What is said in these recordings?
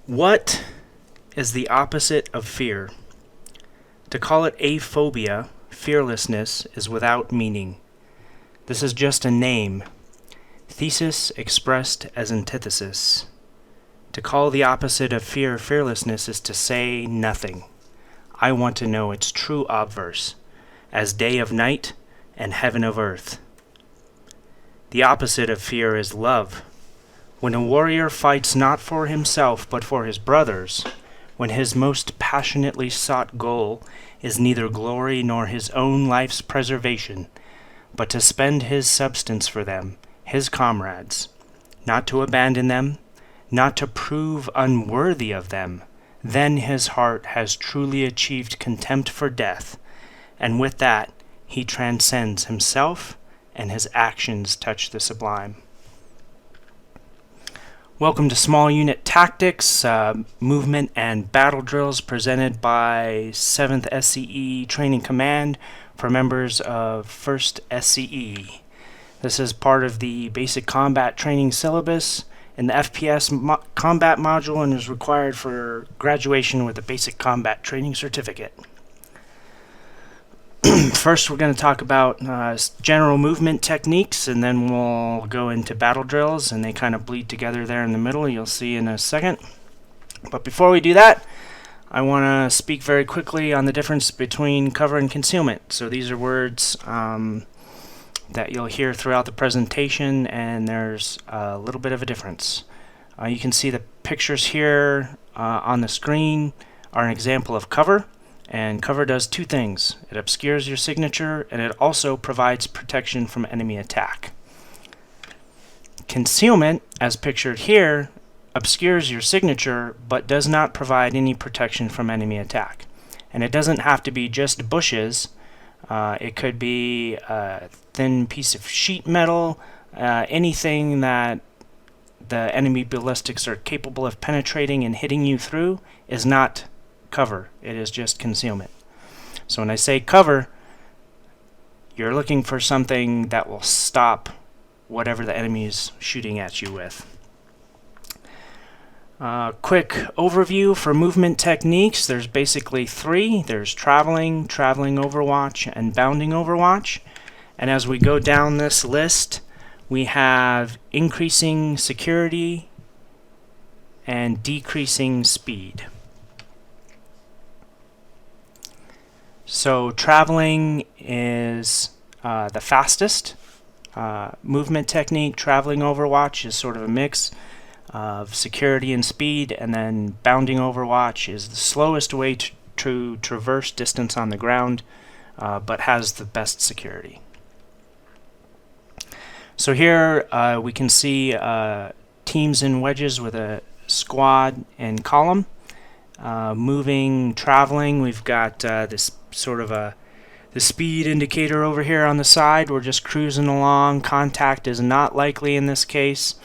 What is the opposite of fear? To call it aphobia, fearlessness, is without meaning. This is just a name. Thesis expressed as antithesis. To call the opposite of fear fearlessness is to say nothing. I want to know its true obverse, as day of night and heaven of earth. The opposite of fear is love. When a warrior fights not for himself but for his brothers, when his most passionately sought goal is neither glory nor his own life's preservation, but to spend his substance for them, his comrades, not to abandon them, not to prove unworthy of them, then his heart has truly achieved contempt for death, and with that he transcends himself, and his actions touch the sublime. Welcome to Small Unit Tactics, Movement and Battle Drills presented by 7th SCE Training Command for members of 1st SCE. This is part of the Basic Combat Training Syllabus in the FPS Combat module and is required for graduation with a Basic Combat Training Certificate. First, we're going to talk about general movement techniques, and then we'll go into battle drills, and they kind of bleed together there in the middle. You'll see in a second. But before we do that, I want to speak very quickly on the difference between cover and concealment. So these are words that you'll hear throughout the presentation, and there's a little bit of a difference. You can see the pictures here on the screen are an example of cover. And cover does two things. It obscures your signature, and it also provides protection from enemy attack. Concealment, as pictured here, obscures your signature, but does not provide any protection from enemy attack. And it doesn't have to be just bushes. It could be a thin piece of sheet metal, anything that the enemy ballistics are capable of penetrating and hitting you through is not cover. It is just concealment. So when I say cover, you're looking for something that will stop whatever the enemy is shooting at you with. Quick overview for movement techniques. There's basically three. There's traveling overwatch, and bounding overwatch. And as we go down this list, we have increasing security and decreasing speed. So traveling is the fastest movement technique. Traveling overwatch is sort of a mix of security and speed, and then bounding overwatch is the slowest way to traverse distance on the ground, but has the best security. So here we can see teams in wedges with a squad and column. Traveling, we've got this sort of the speed indicator over here on the side. We're just cruising along. Contact is not likely in this case.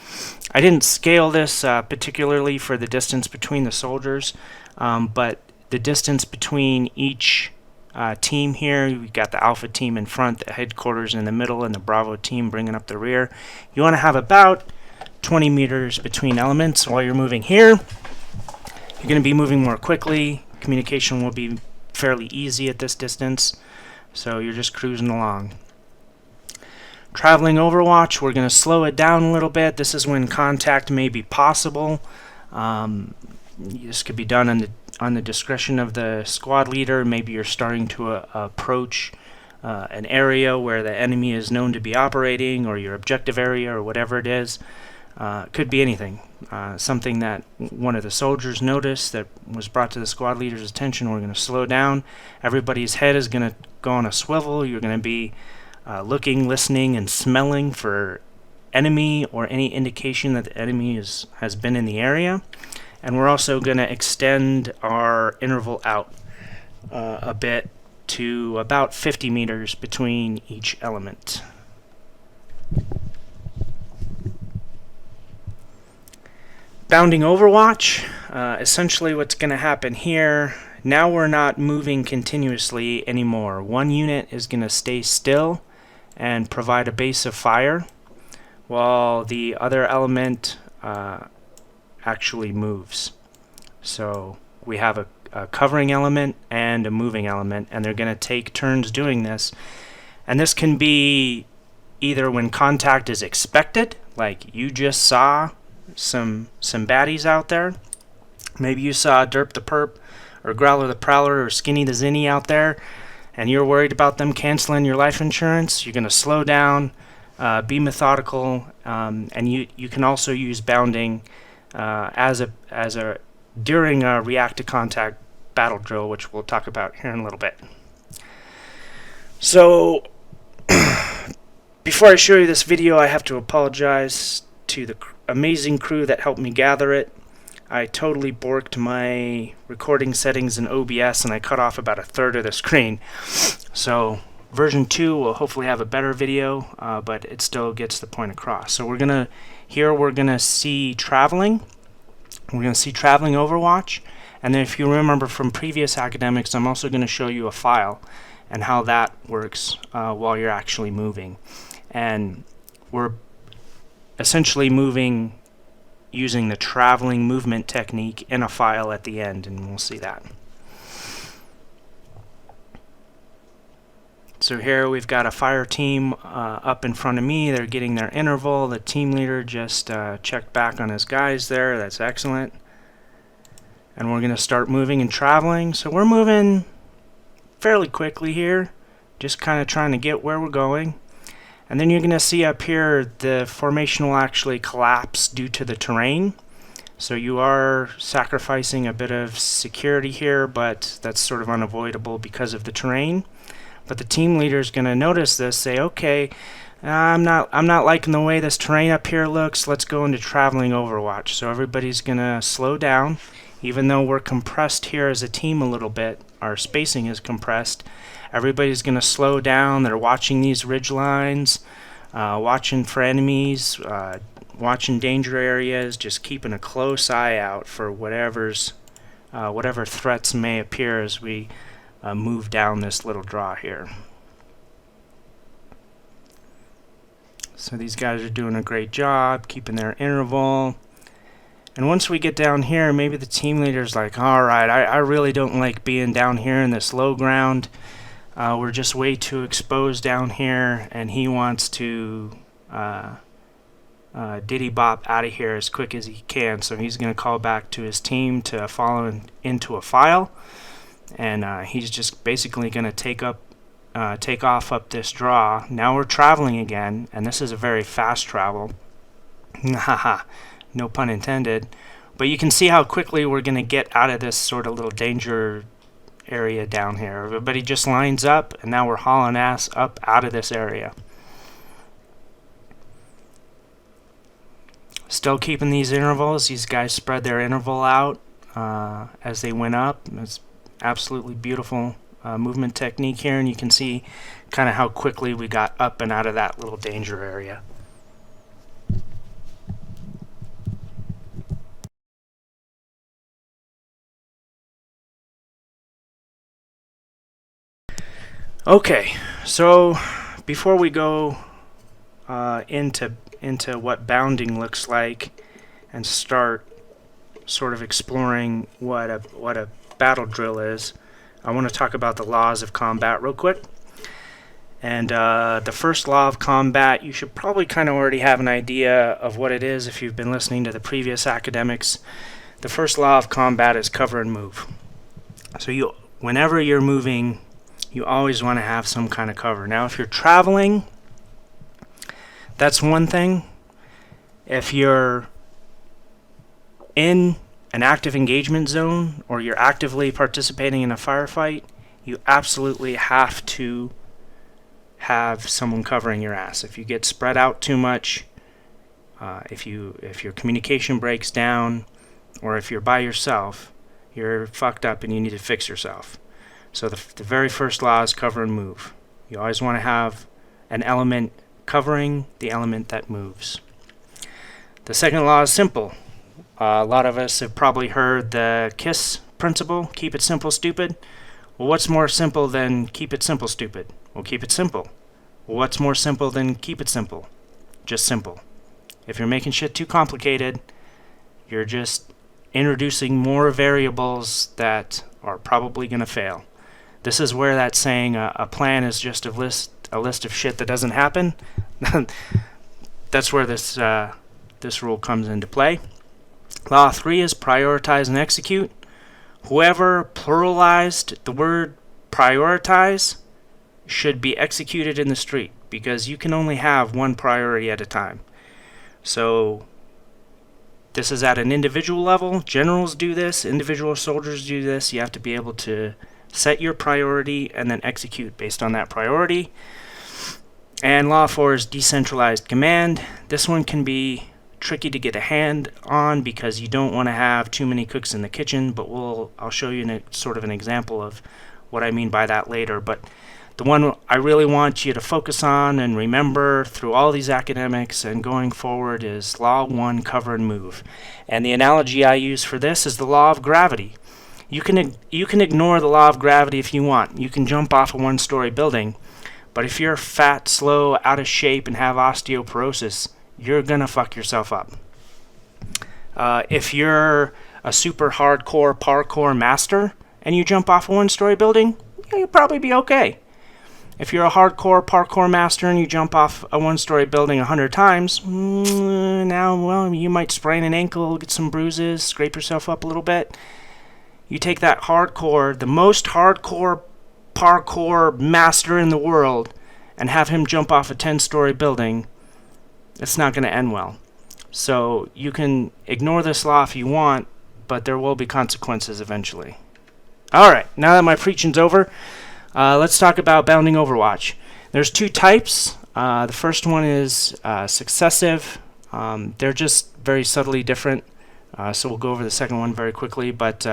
I didn't scale this particularly for the distance between the soldiers, but the distance between each team here, we've got the Alpha team in front, the headquarters in the middle, and the Bravo team bringing up the rear. You want to have about 20 meters between elements while you're moving here. You're going to be moving more quickly. Communication will be fairly easy at this distance, so you're just cruising along. Traveling overwatch, we're going to slow it down a little bit. This is when contact may be possible. This could be done on the discretion of the squad leader. Maybe you're starting to approach an area where the enemy is known to be operating, or your objective area, or whatever it is. Could be anything. Something that one of the soldiers noticed that was brought to the squad leader's attention. We're going to slow down. Everybody's head is going to go on a swivel. You're going to be looking, listening, and smelling for enemy or any indication that the enemy has been in the area. And we're also going to extend our interval out a bit to about 50 meters between each element. Bounding overwatch, essentially what's going to happen here, now we're not moving continuously anymore. One unit is going to stay still and provide a base of fire, while the other element actually moves. So we have a covering element and a moving element, and they're going to take turns doing this. And this can be either when contact is expected, like you just saw some baddies out there. Maybe you saw Derp the Perp or Growler the Prowler or Skinny the Zinny out there, and you're worried about them canceling your life insurance. You're going to slow down, be methodical, and you can also use bounding during a react to contact battle drill, which we'll talk about here in a little bit. So before I show you this video, I have to apologize to the amazing crew that helped me gather it. I totally borked my recording settings in OBS and I cut off about a third of the screen. So version 2 will hopefully have a better video, but it still gets the point across. So we're gonna see traveling. We're gonna see traveling Overwatch, and then if you remember from previous academics, I'm also going to show you a file and how that works while you're actually moving. And we're essentially moving using the traveling movement technique in a file at the end, and we'll see that. So here we've got a fire team up in front of me. They're getting their interval. The team leader just checked back on his guys there. That's excellent. And we're going to start moving and traveling. So we're moving fairly quickly here, just kind of trying to get where we're going. And then you're going to see up here the formation will actually collapse due to the terrain. So you are sacrificing a bit of security here, but that's sort of unavoidable because of the terrain. But the team leader is going to notice this, say, okay, I'm not liking the way this terrain up here looks. Let's go into traveling Overwatch. So everybody's going to slow down. Even though we're compressed here as a team a little bit, our spacing is compressed. Everybody's going to slow down. They're watching these ridge lines, watching for enemies, watching danger areas, just keeping a close eye out for whatever threats may appear as we move down this little draw here. So these guys are doing a great job keeping their interval. And once we get down here, maybe the team leader's like, alright, I really don't like being down here in this low ground. We're just way too exposed down here, and he wants to diddy bop out of here as quick as he can. So he's going to call back to his team to follow into a file, and he's just basically going to take off up this draw. Now we're traveling again, and this is a very fast travel. Haha. No pun intended. But you can see how quickly we're going to get out of this sort of little danger area down here. Everybody just lines up, and now we're hauling ass up out of this area. Still keeping these intervals. These guys spread their interval out as they went up. It's absolutely beautiful movement technique here, and you can see kind of how quickly we got up and out of that little danger area. Okay, so before we go into what bounding looks like and start sort of exploring what a battle drill is, I want to talk about the laws of combat real quick. And the first law of combat, you should probably kind of already have an idea of what it is if you've been listening to the previous academics. The first law of combat is cover and move. So whenever you're moving, you always want to have some kind of cover. Now, if you're traveling, that's one thing. If you're in an active engagement zone or you're actively participating in a firefight, you absolutely have to have someone covering your ass. If you get spread out too much, if your communication breaks down, or if you're by yourself, you're fucked up and you need to fix yourself. So the very first law is cover and move. You always want to have an element covering the element that moves. The second law is simple. A lot of us have probably heard the KISS principle, keep it simple, stupid. Well, what's more simple than keep it simple, stupid? Well, keep it simple. Well, what's more simple than keep it simple? Just simple. If you're making shit too complicated, you're just introducing more variables that are probably going to fail. This is where that saying a plan is just a list of shit that doesn't happen. That's where this rule comes into play. Law 3 is prioritize and execute. Whoever pluralized the word prioritize should be executed in the street, because you can only have one priority at a time. So this is at an individual level. Generals do this, individual soldiers do this. You have to be able to set your priority and then execute based on that priority. And Law 4 is decentralized command. This one can be tricky to get a hand on because you don't want to have too many cooks in the kitchen, but I'll show you sort of an example of what I mean by that later. But the one I really want you to focus on and remember through all these academics and going forward is Law 1, cover and move. And the analogy I use for this is the law of gravity. You can ignore the law of gravity if you want. You can jump off a one-story building, but if you're fat, slow, out of shape, and have osteoporosis, you're gonna fuck yourself up. If you're a super hardcore parkour master and you jump off a one-story building, you'll probably be okay. If you're a hardcore parkour master and you jump off a one-story building 100 times, well, you might sprain an ankle, get some bruises, scrape yourself up a little bit. You take that the most hardcore parkour master in the world, and have him jump off a 10-story building, it's not going to end well. So you can ignore this law if you want, but there will be consequences eventually. Alright, now that my preaching's over, let's talk about bounding Overwatch. There's two types. The first one is successive. They're just very subtly different, so we'll go over the second one very quickly, but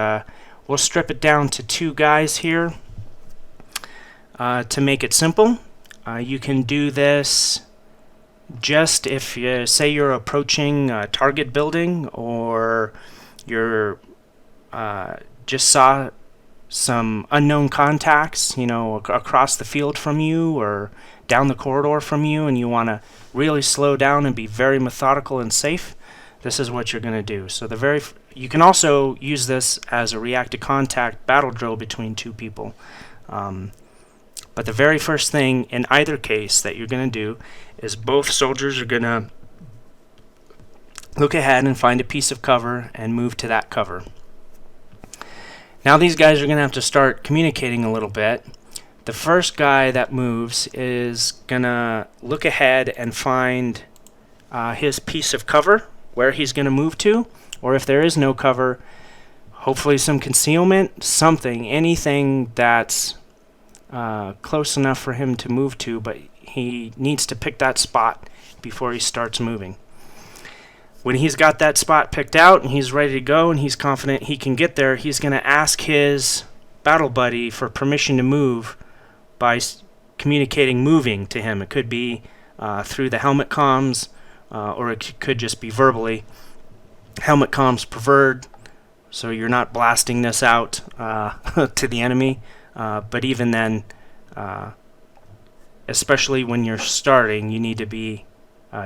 we'll strip it down to two guys here to make it simple. You can do this just if you say you're approaching a target building, or you're just saw some unknown contacts, across the field from you or down the corridor from you, and you want to really slow down and be very methodical and safe. This is what you're going to do. So you can also use this as a react to contact battle drill between two people. But the very first thing in either case that you're going to do is both soldiers are going to look ahead and find a piece of cover and move to that cover. Now these guys are going to have to start communicating a little bit. The first guy that moves is going to look ahead and find his piece of cover, where he's going to move to, or if there is no cover, hopefully some concealment, anything that's close enough for him to move to, but he needs to pick that spot before he starts moving. When he's got that spot picked out and he's ready to go and he's confident he can get there, he's going to ask his battle buddy for permission to move by communicating moving to him. It could be through the helmet comms, or it could just be verbally. Helmet comms preferred, so you're not blasting this out to the enemy. But even then, especially when you're starting, you need to be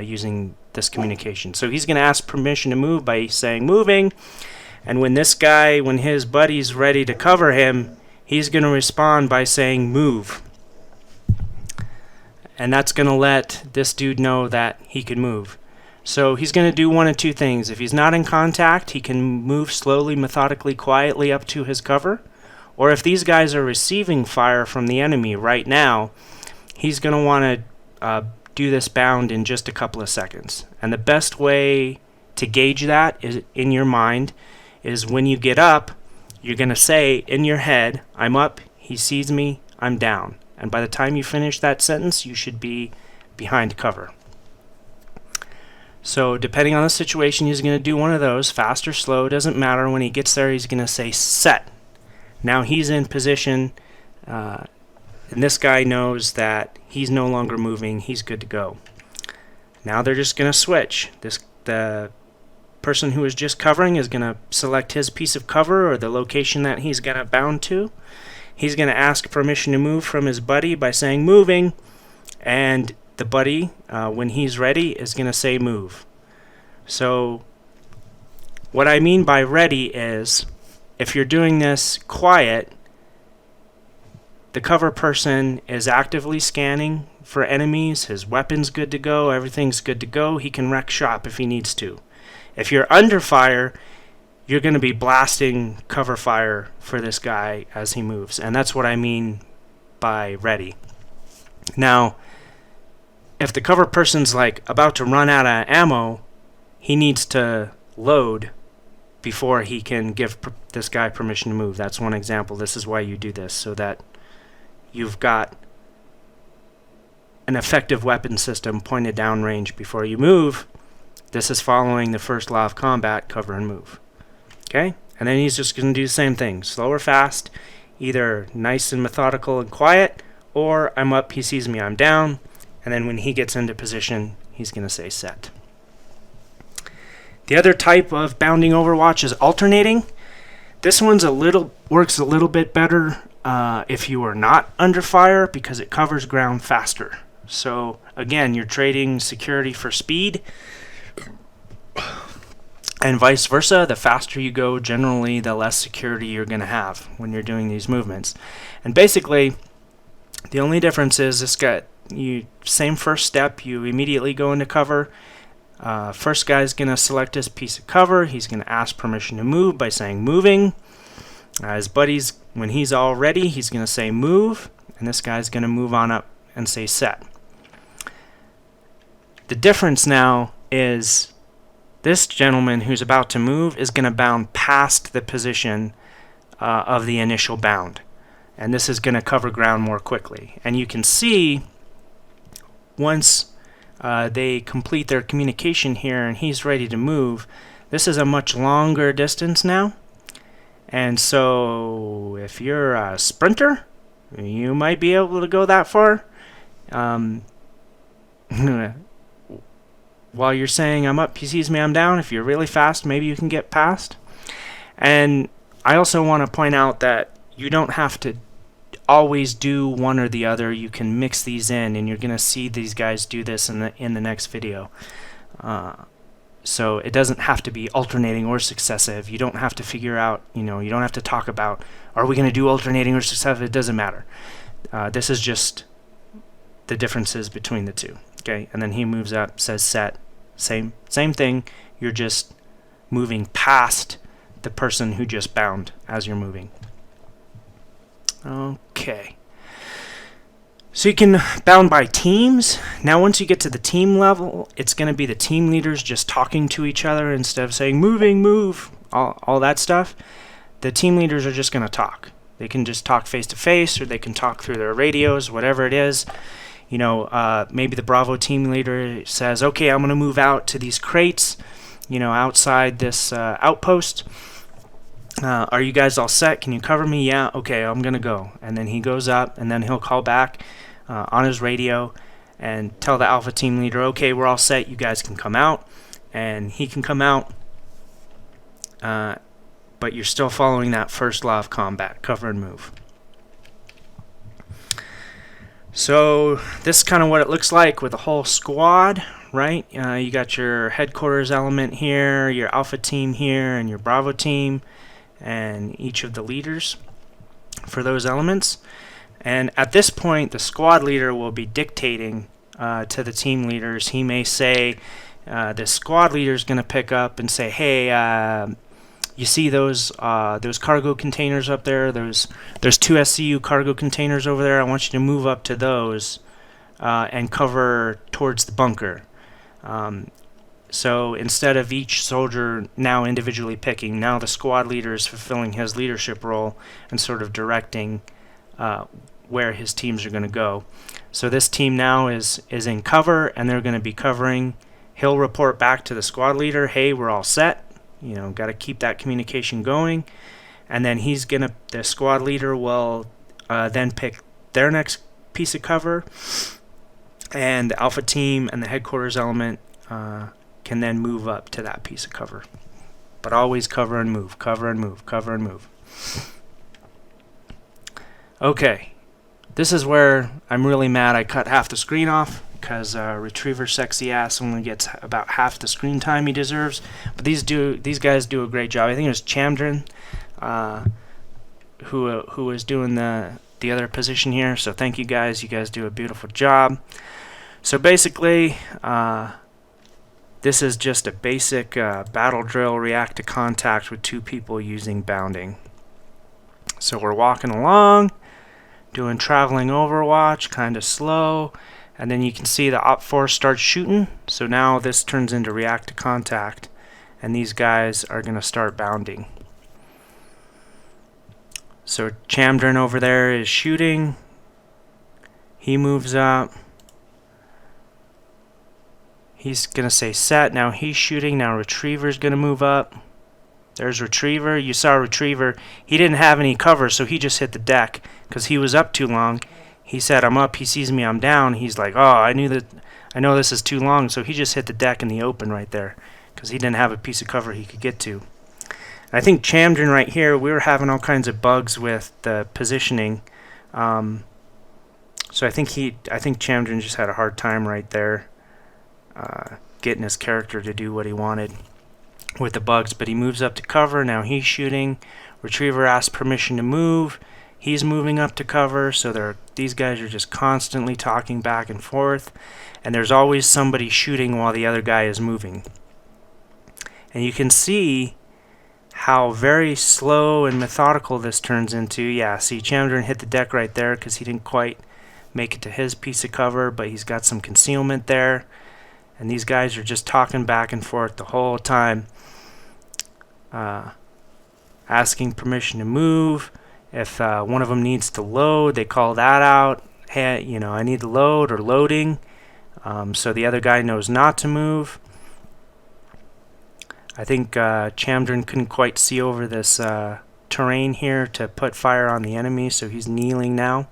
using this communication. So he's going to ask permission to move by saying moving, and when his buddy's ready to cover him, he's going to respond by saying move. And that's going to let this dude know that he can move. So he's going to do one of two things. If he's not in contact, he can move slowly, methodically, quietly up to his cover. Or if these guys are receiving fire from the enemy right now, he's going to want to do this bound in just a couple of seconds. And the best way to gauge that is in your mind is when you get up, you're going to say in your head, I'm up, he sees me, I'm down. And by the time you finish that sentence, you should be behind cover. So depending on the situation, he's going to do one of those, fast or slow, doesn't matter. When he gets there, he's going to say set. Now he's in position, and this guy knows that he's no longer moving, he's good to go. Now they're just going to switch. The person who is just covering is going to select his piece of cover or the location that he's going to bound to. He's going to ask permission to move from his buddy by saying moving, and the buddy, when he's ready, is going to say move. So What I mean by ready is, if you're doing this quiet, the cover person is actively scanning for enemies, his weapon's good to go, everything's good to go, he can wreck shop if he needs to. If you're under fire, you're going to be blasting cover fire for this guy as he moves, and that's what I mean by ready. Now, if the cover person's like about to run out of ammo, he needs to load before he can give this guy permission to move. That's one example. This is why you do this, so that you've got an effective weapon system pointed downrange before you move. This is following the first law of combat, cover and move. Okay? And then he's just going to do the same thing. Slow or fast, either nice and methodical and quiet, or I'm up, he sees me, I'm down, and then when he gets into position, he's going to say set. The other type of bounding overwatch is alternating. This one's works a little bit better if you are not under fire, because it covers ground faster. So again, you're trading security for speed, and vice versa. The faster you go, generally, the less security you're going to have when you're doing these movements. And basically, the only difference is same first step. You immediately go into cover. First guy's going to select his piece of cover. He's going to ask permission to move by saying moving. His buddies, when he's all ready, he's going to say move, and this guy's going to move on up and say set. The difference now is this gentleman who's about to move is going to bound past the position of the initial bound, and this is going to cover ground more quickly. And you can see once they complete their communication here and he's ready to move, this is a much longer distance now. And so if you're a sprinter, you might be able to go that far. While you're saying I'm up, he sees me, I'm down. If you're really fast, maybe you can get past. And I also want to point out that you don't have to always do one or the other. You can mix these in, and you're going to see these guys do this in the next video. So it doesn't have to be alternating or successive. You don't have to figure out, you don't have to talk about, are we going to do alternating or successive? It doesn't matter. This is just the differences between the two. Okay, and then he moves up, says set. Same thing. You're just moving past the person who just bound as you're moving. Okay. So you can bound by teams. Now once you get to the team level, it's going to be the team leaders just talking to each other instead of saying moving, move, all that stuff. The team leaders are just going to talk. They can just talk face to face, or they can talk through their radios, whatever it is. Maybe the Bravo team leader says, okay, I'm going to move out to these crates, outside this outpost. Are you guys all set? Can you cover me? Yeah, okay, I'm going to go. And then he goes up, and then he'll call back on his radio and tell the Alpha team leader, okay, we're all set, you guys can come out. And he can come out, but you're still following that first law of combat, cover and move. So this is kind of what it looks like with a whole squad, right? You got your headquarters element here, your Alpha team here, and your Bravo team, and each of the leaders for those elements. And at this point, the squad leader will be dictating to the team leaders. He may say, the squad leader is going to pick up and say, hey, you see those cargo containers up there? There's 2 SCU cargo containers over there. I want you to move up to those and cover towards the bunker. So instead of each soldier now individually picking, now the squad leader is fulfilling his leadership role and sort of directing where his teams are going to go. So this team now is in cover, and they're going to be covering. He'll report back to the squad leader, hey, we're all set. Got to keep that communication going. And then the squad leader will then pick their next piece of cover, and the Alpha team and the headquarters element can then move up to that piece of cover. But always cover and move, cover and move, cover and move. Okay, this is where I'm really mad I cut half the screen off. because Retriever Sexy Ass only gets about half the screen time he deserves. But these guys do a great job. I think it was Chamdrin who was doing the other position here. So thank you guys. You guys do a beautiful job. So basically, this is just a basic battle drill, react to contact with two people using bounding. So we're walking along, doing traveling overwatch, kind of slow, and then you can see the op force starts shooting. So now this turns into react to contact, and these guys are going to start bounding. So Chamdrin over there is shooting. He moves up. He's going to say set. Now he's shooting. Now Retriever's going to move up. There's Retriever. You saw Retriever. He didn't have any cover, so he just hit the deck because he was up too long. He said, I'm up. He sees me, I'm down. He's like, oh, I know this is too long, so he just hit the deck in the open right there because he didn't have a piece of cover he could get to. I think Chamdrin right here, we were having all kinds of bugs with the positioning. So I think Chamdrin just had a hard time right there getting his character to do what he wanted with the bugs, but he moves up to cover. Now he's shooting. Retriever asks permission to move. He's moving up to cover, so these guys are just constantly talking back and forth, and there's always somebody shooting while the other guy is moving. And you can see how very slow and methodical this turns into. Yeah, see, Chamdrin hit the deck right there because he didn't quite make it to his piece of cover, but he's got some concealment there. And these guys are just talking back and forth the whole time, asking permission to move. If one of them needs to load, they call that out. Hey, you know, I need to load or loading. So the other guy knows not to move. I think Chamdrin couldn't quite see over this terrain here to put fire on the enemy, so he's kneeling now,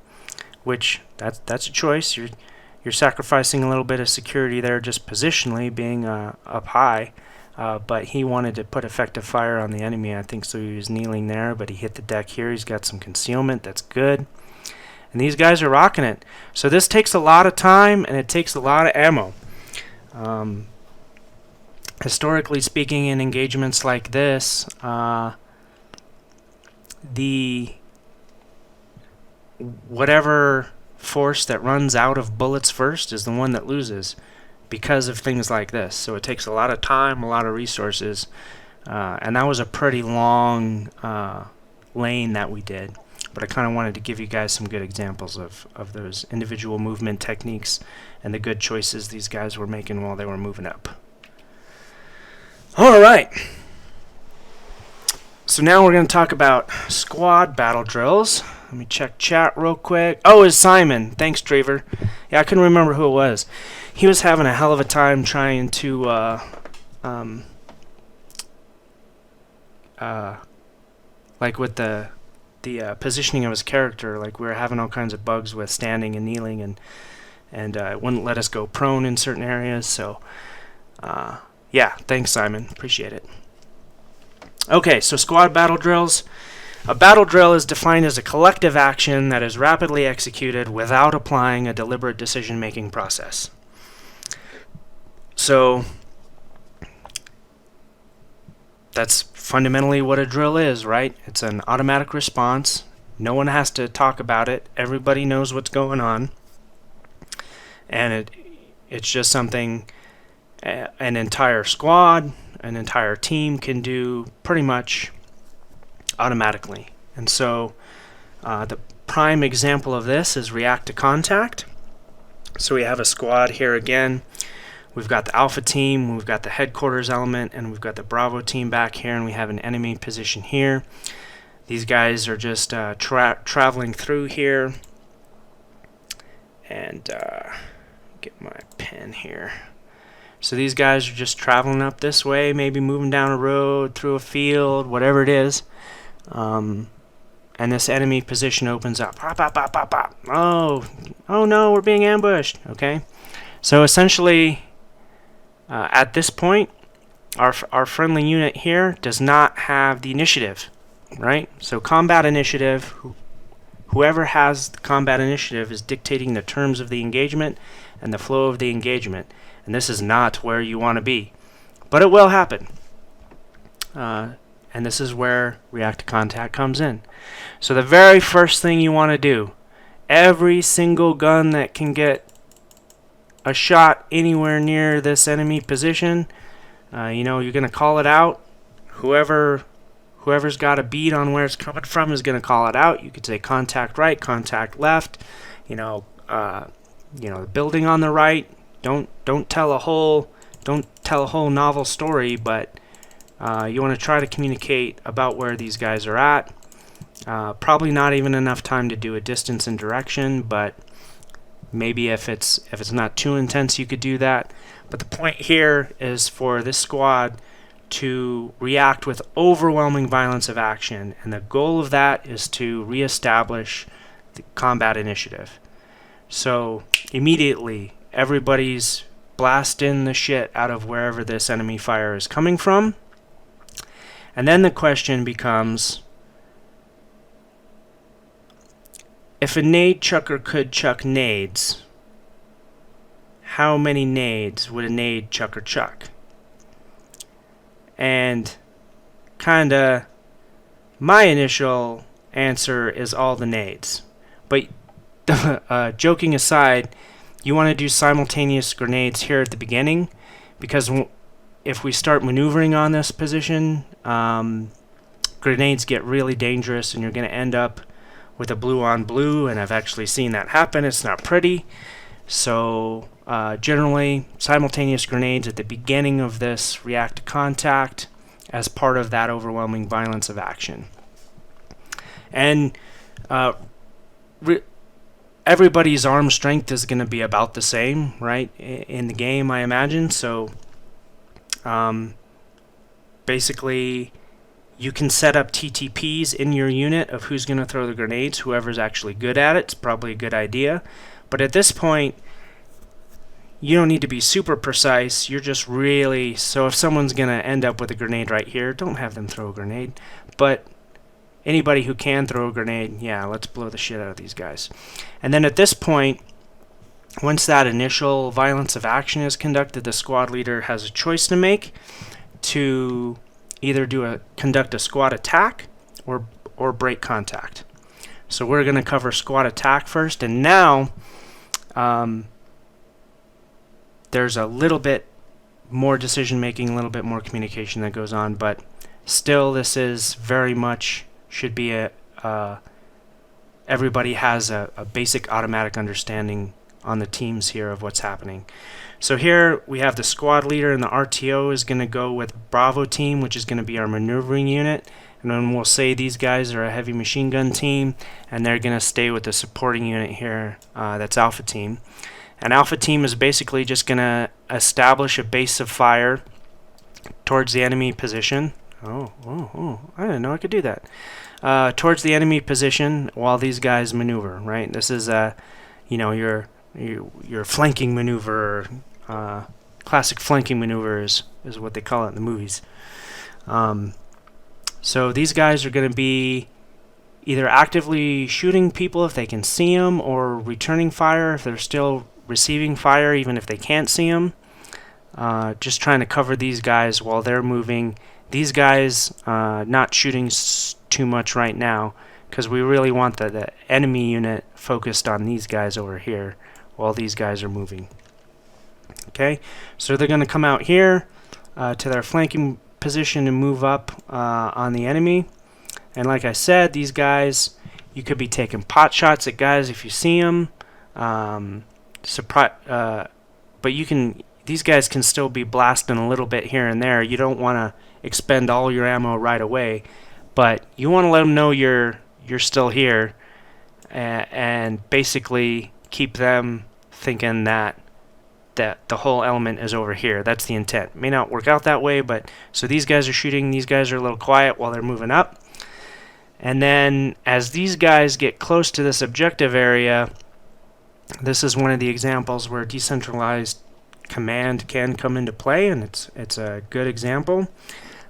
which that's a choice. You're sacrificing a little bit of security there just positionally, being up high, but he wanted to put effective fire on the enemy, I think, so he was kneeling there, but he hit the deck here. He's got some concealment. That's good. And these guys are rocking it. So this takes a lot of time, and it takes a lot of ammo. Historically speaking, in engagements like this, whatever force that runs out of bullets first is the one that loses because of things like this. So it takes a lot of time, a lot of resources, and that was a pretty long lane that we did. But I kind of wanted to give you guys some good examples of those individual movement techniques and the good choices these guys were making while they were moving up. Alright, so now we're going to talk about squad battle drills. Let me check chat real quick. Oh, it's Simon. Thanks, Draver. Yeah, I couldn't remember who it was. He was having a hell of a time trying to like with the positioning of his character. Like, we were having all kinds of bugs with standing and kneeling, and it wouldn't let us go prone in certain areas. So yeah, thanks, Simon. Appreciate it. Okay, so squad battle drills. A battle drill is defined as a collective action that is rapidly executed without applying a deliberate decision-making process. So that's fundamentally what a drill is, right? It's an automatic response. No one has to talk about it. Everybody knows what's going on. And it's just something an entire squad, an entire team can do pretty much automatically. And so the prime example of this is react to contact. So we have a squad here again. We've got the alpha team, we've got the headquarters element, and we've got the Bravo team back here, and we have an enemy position here. These guys are just traveling through here. And get my pen here. So these guys are just traveling up this way, maybe moving down a road, through a field, whatever it is. And this enemy position opens up. Pop, pop, pop, pop, pop. Oh no, we're being ambushed. Okay. So essentially, at this point, our friendly unit here does not have the initiative, right? So combat initiative, Whoever has the combat initiative is dictating the terms of the engagement and the flow of the engagement. And this is not where you want to be. But it will happen. And this is where react to contact comes in. So the very first thing you want to do, every single gun that can get a shot anywhere near this enemy position, you're going to call it out. Whoever's got a bead on where it's coming from is going to call it out. You could say contact right, contact left. The building on the right. Don't tell a whole novel story, but you want to try to communicate about where these guys are at. Probably not even enough time to do a distance and direction, but maybe if it's not too intense, you could do that. But the point here is for this squad to react with overwhelming violence of action, and the goal of that is to reestablish the combat initiative. So immediately, everybody's blasting the shit out of wherever this enemy fire is coming from. And then the question becomes, if a nade chucker could chuck nades, how many nades would a nade chucker chuck? And kinda, my initial answer is all the nades. But joking aside, you want to do simultaneous grenades here at the beginning, because if we start maneuvering on this position, grenades get really dangerous and you're going to end up with a blue on blue, and I've actually seen that happen. It's not pretty. So generally, simultaneous grenades at the beginning of this react to contact as part of that overwhelming violence of action. And everybody's arm strength is going to be about the same, right, in the game, I imagine. So basically, you can set up TTPs in your unit of who's going to throw the grenades. Whoever's actually good at it, it's probably a good idea. But at this point, you don't need to be super precise. You're just really... So if someone's going to end up with a grenade right here, don't have them throw a grenade. But anybody who can throw a grenade, yeah, let's blow the shit out of these guys. And then at this point, once that initial violence of action is conducted, the squad leader has a choice to make to either conduct a squad attack or break contact. So we're going to cover squad attack first, and now there's a little bit more decision making, a little bit more communication that goes on, but still this is very much should be everybody has a basic automatic understanding on the teams here of what's happening. So here we have the squad leader, and the RTO is going to go with Bravo team, which is going to be our maneuvering unit. And then we'll say these guys are a heavy machine gun team, and they're going to stay with the supporting unit here, that's Alpha team. And Alpha team is basically just going to establish a base of fire towards the enemy position. Oh, I didn't know I could do that. Towards the enemy position while these guys maneuver, right? This is your flanking maneuver. Classic flanking maneuver is what they call it in the movies. So these guys are going to be either actively shooting people if they can see them, or returning fire if they're still receiving fire even if they can't see them. Just trying to cover these guys while they're moving. These guys not shooting too much right now, because we really want the enemy unit focused on these guys over here while these guys are moving. Okay, so they're going to come out here to their flanking position and move up on the enemy. And like I said, these guys, you could be taking pot shots at guys if you see them. But these guys can still be blasting a little bit here and there. You don't want to expend all your ammo right away, but you want to let them know you're still here, and basically keep them thinking that the whole element is over here. That's the intent. May not work out that way, but so these guys are shooting. These guys are a little quiet while they're moving up. And then as these guys get close to this objective area, this is one of the examples where decentralized command can come into play, and it's a good example.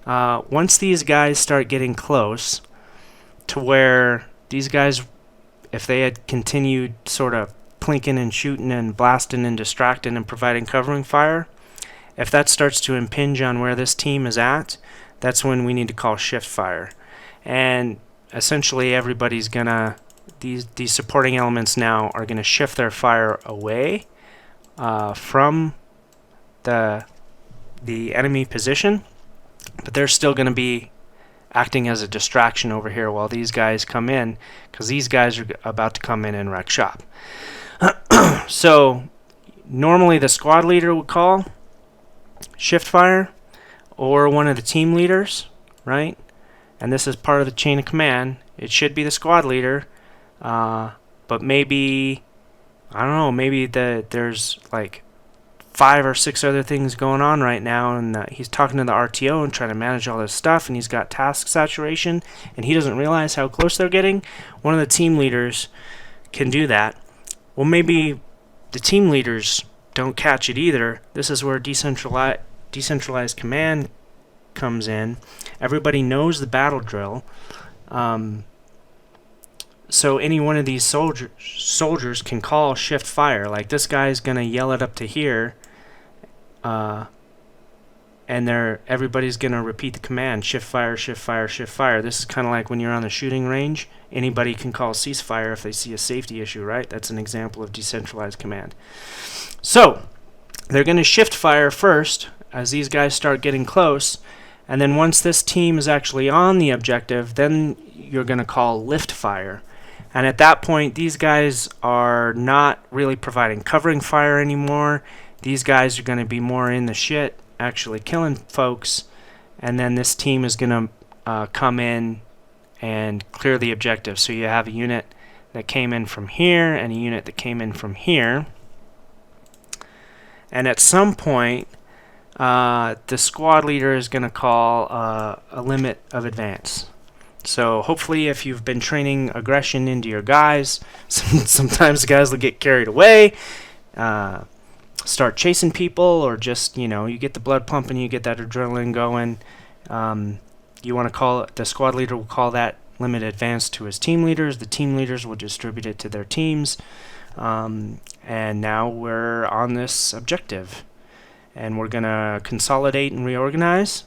Once these guys start getting close to where these guys if they had continued sort of plinking and shooting and blasting and distracting and providing covering fire, if that starts to impinge on where this team is at, that's when we need to call shift fire. And essentially everybody's gonna, these supporting elements now are gonna shift their fire away from the enemy position, but they're still gonna be acting as a distraction over here while these guys come in, because these guys are about to come in and wreck shop. So normally the squad leader would call shift fire, or one of the team leaders, right? And this is part of the chain of command. It should be the squad leader, but maybe, I don't know, maybe there's like 5 or 6 other things going on right now, and he's talking to the RTO and trying to manage all this stuff, and he's got task saturation, and he doesn't realize how close they're getting. One of the team leaders can do that. Well, maybe the team leaders don't catch it either. This is where decentralized command comes in. Everybody knows the battle drill. So any one of these soldiers can call shift fire. Like this guy's gonna yell it up to here, and everybody's gonna repeat the command: shift fire, shift fire, shift fire. This is kind of like when you're on the shooting range. Anybody can call ceasefire if they see a safety issue, right? That's an example of decentralized command. So they're gonna shift fire first as these guys start getting close, and then once this team is actually on the objective, then you're gonna call lift fire. And at that point, these guys are not really providing covering fire anymore. These guys are going to be more in the shit, actually killing folks. And then this team is going to come in and clear the objective. So you have a unit that came in from here and a unit that came in from here. And at some point, the squad leader is going to call a limit of advance. So hopefully if you've been training aggression into your guys, sometimes the guys will get carried away, start chasing people, or just, you get the blood pumping, you get that adrenaline going. You want to call it, the squad leader will call that limit advance to his team leaders. The team leaders will distribute it to their teams. And now we're on this objective. And we're going to consolidate and reorganize.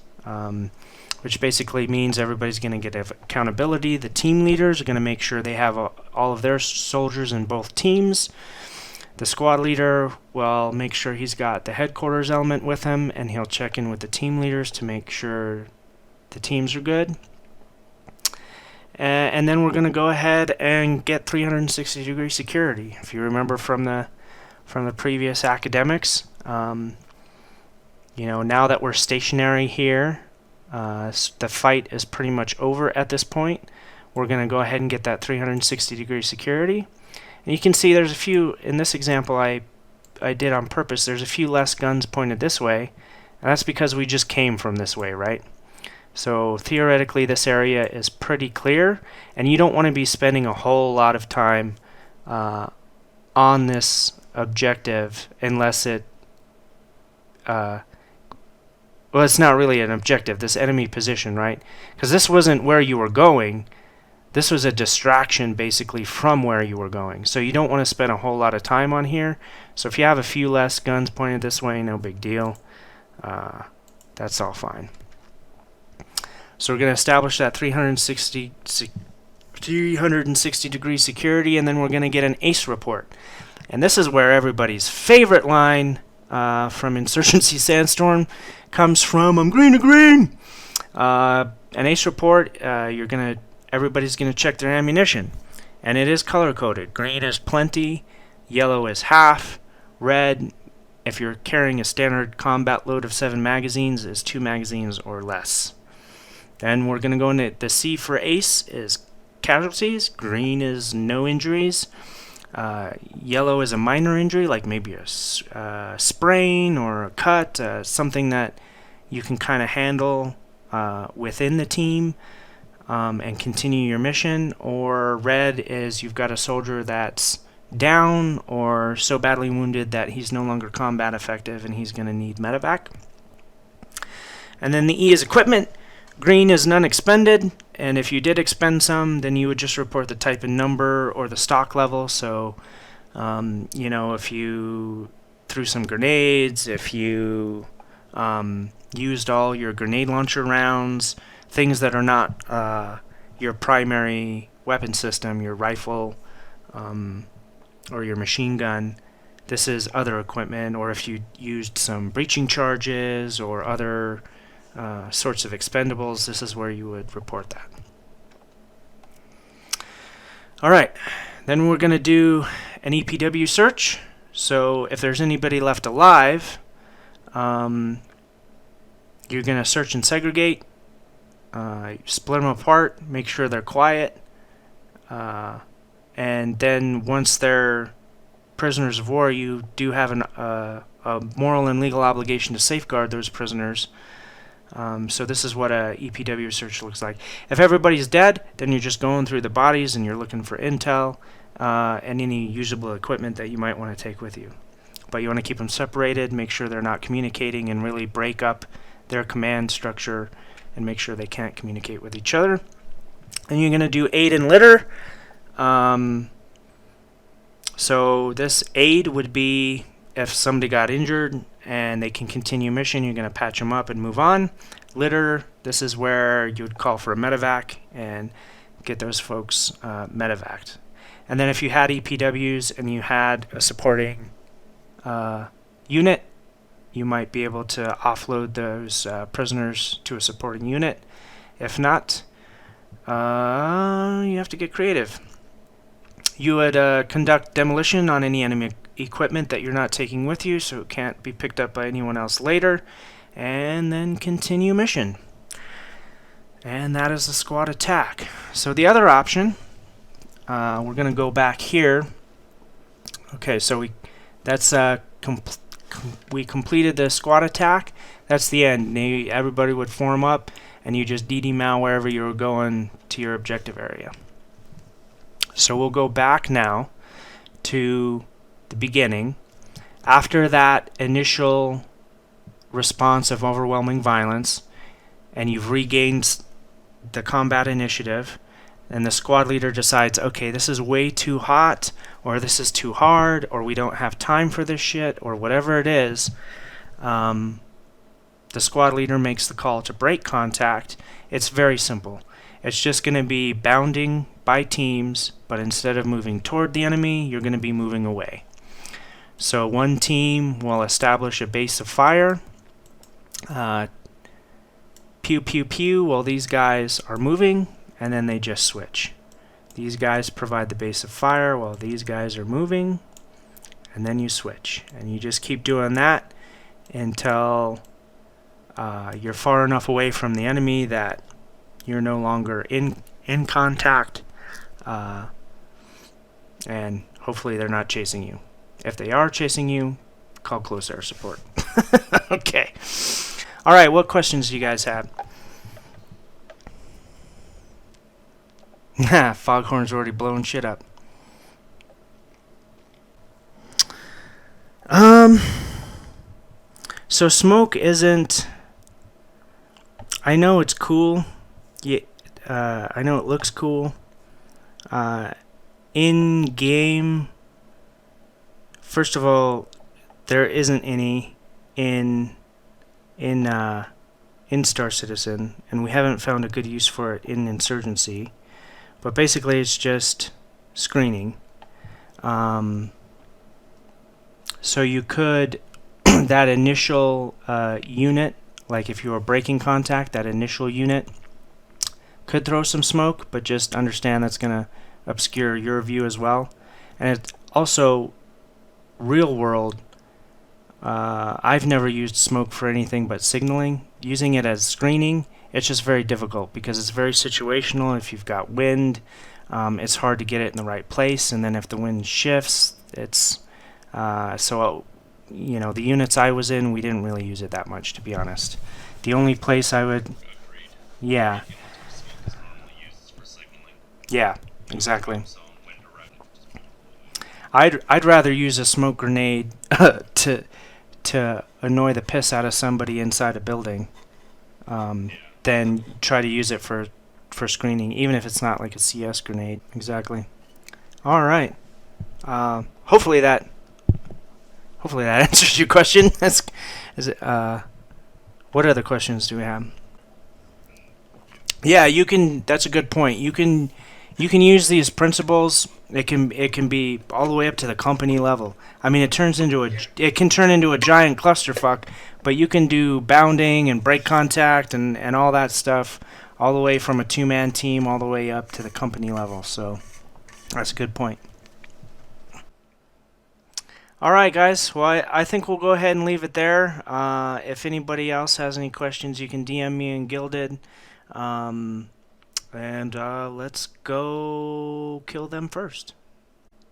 Which basically means everybody's going to get accountability. The team leaders are going to make sure they have all of their soldiers in both teams. The squad leader will make sure he's got the headquarters element with him, and he'll check in with the team leaders to make sure the teams are good. And then we're going to go ahead and get 360-degree security. If you remember from the previous academics, now that we're stationary here, the fight is pretty much over at this point. We're going to go ahead and get that 360-degree security. And you can see there's a few, in this example I did on purpose, there's a few less guns pointed this way. And that's because we just came from this way, right? So theoretically this area is pretty clear, and you don't want to be spending a whole lot of time on this objective unless it well, it's not really an objective, this enemy position, right? Because this wasn't where you were going. This was a distraction, basically, from where you were going. So you don't want to spend a whole lot of time on here. So if you have a few less guns pointed this way, no big deal. That's all fine. So we're going to establish that 360-degree security, and then we're going to get an ACE report. And this is where everybody's favorite line from Insurgency Sandstorm comes from. I'm green to green. An ACE report, everybody's gonna check their ammunition, and it is color coded. Green is plenty, yellow is half, red, if you're carrying a standard combat load of 7 magazines, is 2 magazines or less. Then we're gonna go into the C for ACE is casualties. Green is no injuries. Yellow is a minor injury, like maybe a sprain or a cut, something that you can kind of handle within the team and continue your mission. Or red is you've got a soldier that's down or so badly wounded that he's no longer combat effective and he's going to need medevac. And then the E is equipment. Green is none expended, and if you did expend some, then you would just report the type and number or the stock level. So, you know, if you threw some grenades, if you used all your grenade launcher rounds, things that are not your primary weapon system, your rifle or your machine gun, this is other equipment. Or if you used some breaching charges or other sorts of expendables, this is where you would report that. Alright, then we're going to do an EPW search. So if there's anybody left alive, you're going to search and segregate, split them apart, make sure they're quiet, and then once they're prisoners of war, you do have a moral and legal obligation to safeguard those prisoners. So this is what a EPW search looks like. If everybody's dead, then you're just going through the bodies and you're looking for intel and any usable equipment that you might want to take with you. But you want to keep them separated, make sure they're not communicating, and really break up their command structure and make sure they can't communicate with each other. And you're going to do aid and litter. So this aid would be if somebody got injured and they can continue mission, you're going to patch them up and move on. Litter, this is where you would call for a medevac and get those folks medevaced. And then if you had EPWs and you had a supporting unit, you might be able to offload those prisoners to a supporting unit. If not, you have to get creative. You would conduct demolition on any enemy equipment that you're not taking with you, so it can't be picked up by anyone else later, and then continue mission. And that is the squad attack. So the other option, we're going to go back here. Okay, so we completed the squad attack. That's the end. Everybody would form up, and you just DD-mal wherever you were going to your objective area. So we'll go back now to the beginning. After that initial response of overwhelming violence, and you've regained the combat initiative, and the squad leader decides, okay, this is way too hot, or this is too hard, or we don't have time for this shit, or whatever it is, the squad leader makes the call to break contact. It's very simple. It's just going to be bounding by teams, but instead of moving toward the enemy, you're going to be moving away. So one team will establish a base of fire. Pew, pew, pew, while these guys are moving, and then they just switch. These guys provide the base of fire while these guys are moving, and then you switch. And you just keep doing that until you're far enough away from the enemy that you're no longer in contact, and hopefully they're not chasing you. If they are chasing you, call close air support. Okay. Alright, what questions do you guys have? Foghorn's already blowing shit up. So smoke isn't... I know it's cool. Yeah, I know it looks cool. In game, first of all, there isn't any in Star Citizen, and we haven't found a good use for it in Insurgency. But basically, it's just screening. So you could that initial unit, like if you were breaking contact, that initial unit could throw some smoke, but just understand that's going to obscure your view as well. And it's also real world. I've never used smoke for anything but signaling. Using it as screening, it's just very difficult because it's very situational. If you've got wind, it's hard to get it in the right place, and then if the wind shifts, it's so you know, the units I was in, we didn't really use it that much, to be honest. The only place I would, yeah, exactly. I'd rather use a smoke grenade to annoy the piss out of somebody inside a building. then try to use it for screening, even if it's not like a CS grenade. Exactly. All right. Hopefully that answers your question. What other questions do we have? Yeah, you can. That's a good point. You can use these principles. It can be all the way up to the company level. I mean, it can turn into a giant clusterfuck. But you can do bounding and break contact and all that stuff, all the way from a 2-man team all the way up to the company level. So that's a good point. All right, guys. Well, I think we'll go ahead and leave it there. If anybody else has any questions, you can DM me in Gilded. And let's go kill them first.